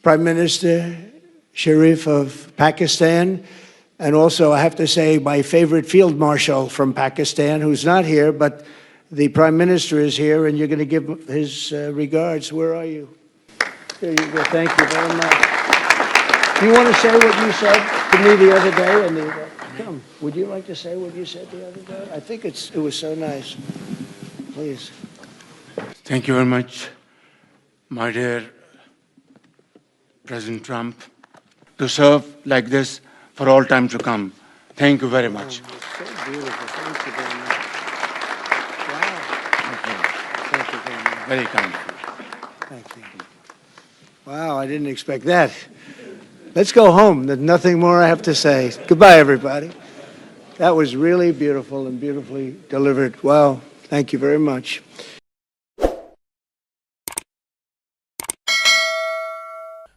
Prime Minister Sharif of Pakistan, and also I have to say my favorite field marshal from Pakistan, who's not here, but the Prime Minister is here, and you're going to give his regards. Where are you? There you go. Thank you very much. Do you want to say what you said to me the other day? Come, would you like to say what you said the other day? I think it was so nice. Please. Thank you very much, my dear President Trump, to serve like this for all time to come. Thank you very much. Oh, it's so beautiful. Thank you very much. Wow. Thank you. Thank you very much. Very kind. Thank you. Wow, I didn't expect that. Let's go home. There's nothing more I have to say. Goodbye, everybody. That was really beautiful and beautifully delivered. Wow. Thank you very much.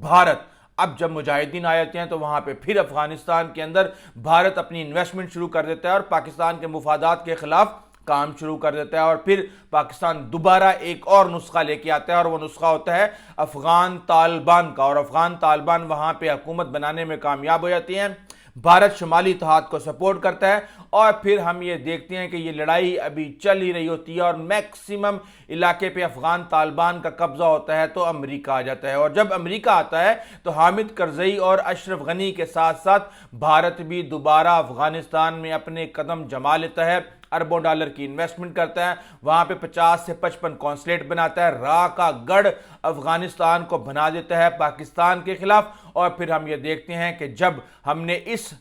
Bharat. اب جب مجاہدین آ جاتے ہیں تو وہاں پہ پھر افغانستان کے اندر بھارت اپنی انویسٹمنٹ شروع کر دیتا ہے اور پاکستان کے مفادات کے خلاف کام شروع کر دیتا ہے, اور پھر پاکستان دوبارہ ایک اور نسخہ لے کے آتا ہے, اور وہ نسخہ ہوتا ہے افغان طالبان کا, اور افغان طالبان وہاں پہ حکومت بنانے میں کامیاب ہو جاتی ہیں. بھارت شمالی اتحاد کو سپورٹ کرتا ہے, اور پھر ہم یہ دیکھتے ہیں کہ یہ لڑائی ابھی چل ہی رہی ہوتی ہے اور میکسیمم علاقے پہ افغان طالبان کا قبضہ ہوتا ہے تو امریکہ آ جاتا ہے. اور جب امریکہ آتا ہے تو حامد کرزئی اور اشرف غنی کے ساتھ ساتھ بھارت بھی دوبارہ افغانستان میں اپنے قدم جما لیتا ہے, اربوں ڈالر کی انویسٹمنٹ کرتا ہے, وہاں پہ 50 سے 55 کونسلیٹ بناتا ہے, راہ کا گڑھ افغانستان کو بنا دیتا ہے پاکستان کے خلاف. اور پھر ہم یہ دیکھتے ہیں کہ جب ہم نے اس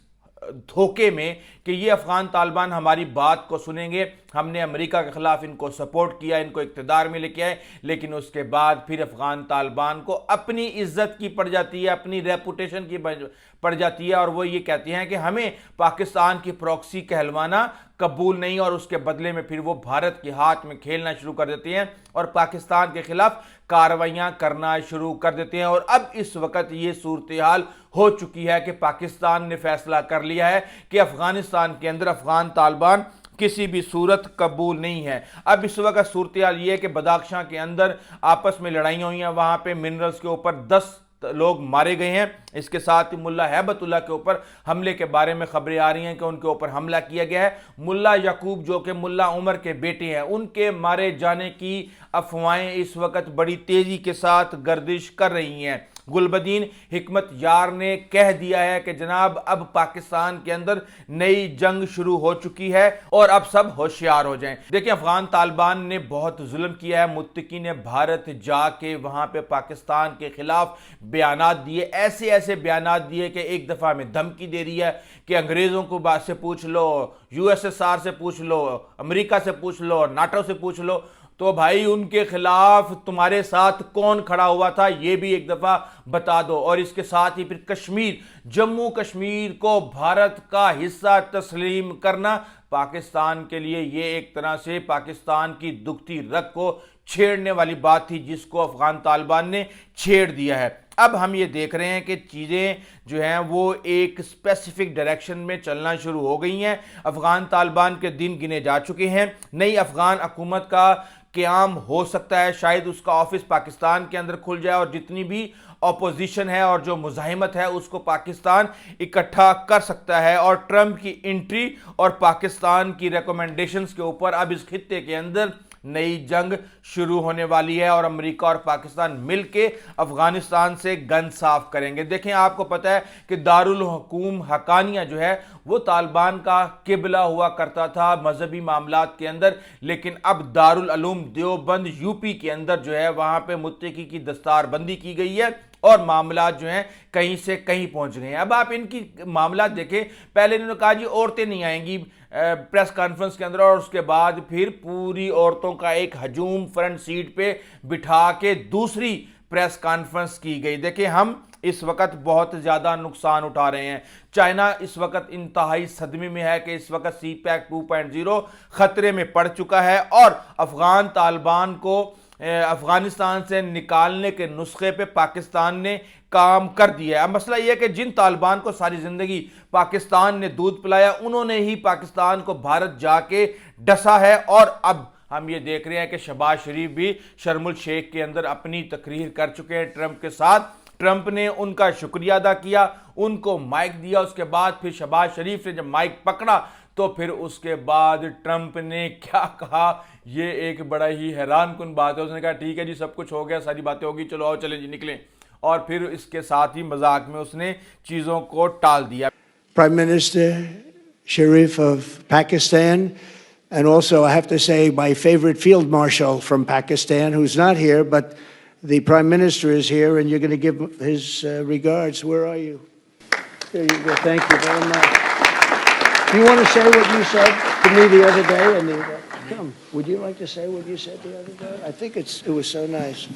دھوکے میں کہ یہ افغان طالبان ہماری بات کو سنیں گے, ہم نے امریکہ کے خلاف ان کو سپورٹ کیا, ان کو اقتدار میں لے کے آئے, لیکن اس کے بعد پھر افغان طالبان کو اپنی عزت کی پڑ جاتی ہے, اپنی ریپوٹیشن کی پڑ جاتی ہے, اور وہ یہ کہتے ہیں کہ ہمیں پاکستان کی پروکسی کہلوانا قبول نہیں, اور اس کے بدلے میں پھر وہ بھارت کے ہاتھ میں کھیلنا شروع کر دیتے ہیں اور پاکستان کے خلاف کارروائیاں کرنا شروع کر دیتے ہیں. اور اب اس وقت یہ صورتحال ہو چکی ہے کہ پاکستان نے فیصلہ کر لیا ہے کہ افغانستان کے اندر افغان طالبان کسی بھی صورت قبول نہیں ہے. اب اس وقت صورتحال یہ ہے کہ بداخشاں کے اندر آپس میں لڑائیاں ہوئی ہیں, وہاں پہ منرلز کے اوپر 10 لوگ مارے گئے ہیں. اس کے ساتھ ہی ملا ہیبت اللہ کے اوپر حملے کے بارے میں خبریں آ رہی ہیں کہ ان کے اوپر حملہ کیا گیا ہے. ملا یعقوب جو کہ ملا عمر کے بیٹے ہیں, ان کے مارے جانے کی افواہیں اس وقت بڑی تیزی کے ساتھ گردش کر رہی ہیں. گلبدین حکمت یار نے کہہ دیا ہے کہ جناب اب پاکستان کے اندر نئی جنگ شروع ہو چکی ہے اور اب سب ہوشیار ہو جائیں. دیکھیں افغان طالبان نے بہت ظلم کیا ہے, متقی نے بھارت جا کے وہاں پہ پاکستان کے خلاف بیانات دیے, ایسے بیانات دیے کہ ایک دفعہ میں دھمکی دے رہی ہے کہ انگریزوں کو بات سے پوچھ لو, USSR سے پوچھ لو, امریکہ سے پوچھ لو, ناٹو سے پوچھ لو. تو بھائی ان کے خلاف تمہارے ساتھ کون کھڑا ہوا تھا یہ بھی ایک دفعہ بتا دو. اور اس کے ساتھ ہی پھر کشمیر, جموں کشمیر کو بھارت کا حصہ تسلیم کرنا پاکستان کے لیے یہ ایک طرح سے پاکستان کی دکھتی رگ کو چھیڑنے والی بات تھی, جس کو افغان طالبان نے چھیڑ دیا ہے. اب ہم یہ دیکھ رہے ہیں کہ چیزیں جو ہیں وہ ایک اسپیسیفک ڈائریکشن میں چلنا شروع ہو گئی ہیں. افغان طالبان کے دن گنے جا چکے ہیں. نئی افغان حکومت کا قیام ہو سکتا ہے, شاید اس کا آفس پاکستان کے اندر کھل جائے اور جتنی بھی اپوزیشن ہے اور جو مزاحمت ہے اس کو پاکستان اکٹھا کر سکتا ہے. اور ٹرمپ کی انٹری اور پاکستان کی ریکومنڈیشنز کے اوپر اب اس خطے کے اندر نئی جنگ شروع ہونے والی ہے اور امریکہ اور پاکستان مل کے افغانستان سے گن صاف کریں گے. دیکھیں آپ کو پتہ ہے کہ دارالحکوم حقانیہ جو ہے وہ طالبان کا قبلہ ہوا کرتا تھا مذہبی معاملات کے اندر, لیکن اب دارالعلوم دیوبند UP کے اندر جو ہے وہاں پہ متقی کی دستار بندی کی گئی ہے اور معاملات جو ہیں کہیں سے کہیں پہنچ گئے ہیں. اب آپ ان کی معاملات دیکھیں, پہلے انہوں نے کہا جی عورتیں نہیں آئیں گی پریس کانفرنس کے اندر, اور اس کے بعد پھر پوری عورتوں کا ایک ہجوم فرنٹ سیٹ پہ بٹھا کے دوسری پریس کانفرنس کی گئی. دیکھیں ہم اس وقت بہت زیادہ نقصان اٹھا رہے ہیں. چائنا اس وقت انتہائی صدمے میں ہے کہ اس وقت CPEC 2.0 خطرے میں پڑ چکا ہے اور افغان طالبان کو افغانستان سے نکالنے کے نسخے پہ پاکستان نے کام کر دیا ہے. اب مسئلہ یہ ہے کہ جن طالبان کو ساری زندگی پاکستان نے دودھ پلایا انہوں نے ہی پاکستان کو بھارت جا کے ڈسا ہے, اور اب ہم یہ دیکھ رہے ہیں کہ شہباز شریف بھی شرم الشیخ کے اندر اپنی تقریر کر چکے ہیں ٹرمپ کے ساتھ. ٹرمپ نے ان کا شکریہ ادا کیا, ان کو مائک دیا, اس کے بعد پھر شہباز شریف نے جب مائک پکڑا تو پھر اس کے بعد ٹرمپ نے کیا کہا, یہ ایک بڑا ہی حیران کن بات ہے. اس نے کہا ٹھیک ہے جی سب کچھ ہو گیا, ساری باتیں ہوگی, چلو آؤ چلیں جی نکلیں, اور پھر اس کے ساتھ ہی مذاق میں اس نے چیزوں کو ٹال دیا. Prime Minister Sharif of Pakistan, and also I have to say my favorite field marshal from Pakistan, who's not here, but the Prime Minister is here, and you're going to give his regards. Where are you? There you go. Thank you very much. Do you want to say what you said to me the other day? Come, would you like to say what you said the other day? I think it was so nice.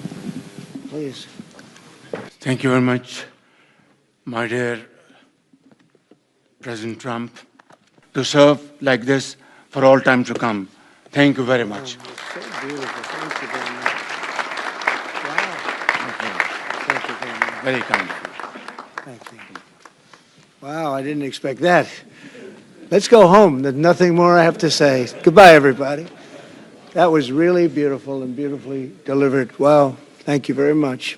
Please. Thank you very much, my dear President Trump, to serve like this for all time to come. Thank you very much. So beautiful. Thank you very much. Wow. Very kind. Thank you. Wow, I didn't expect that. Let's go home. There's nothing more I have to say. Goodbye, everybody. That was really beautiful and beautifully delivered. Wow, thank you very much.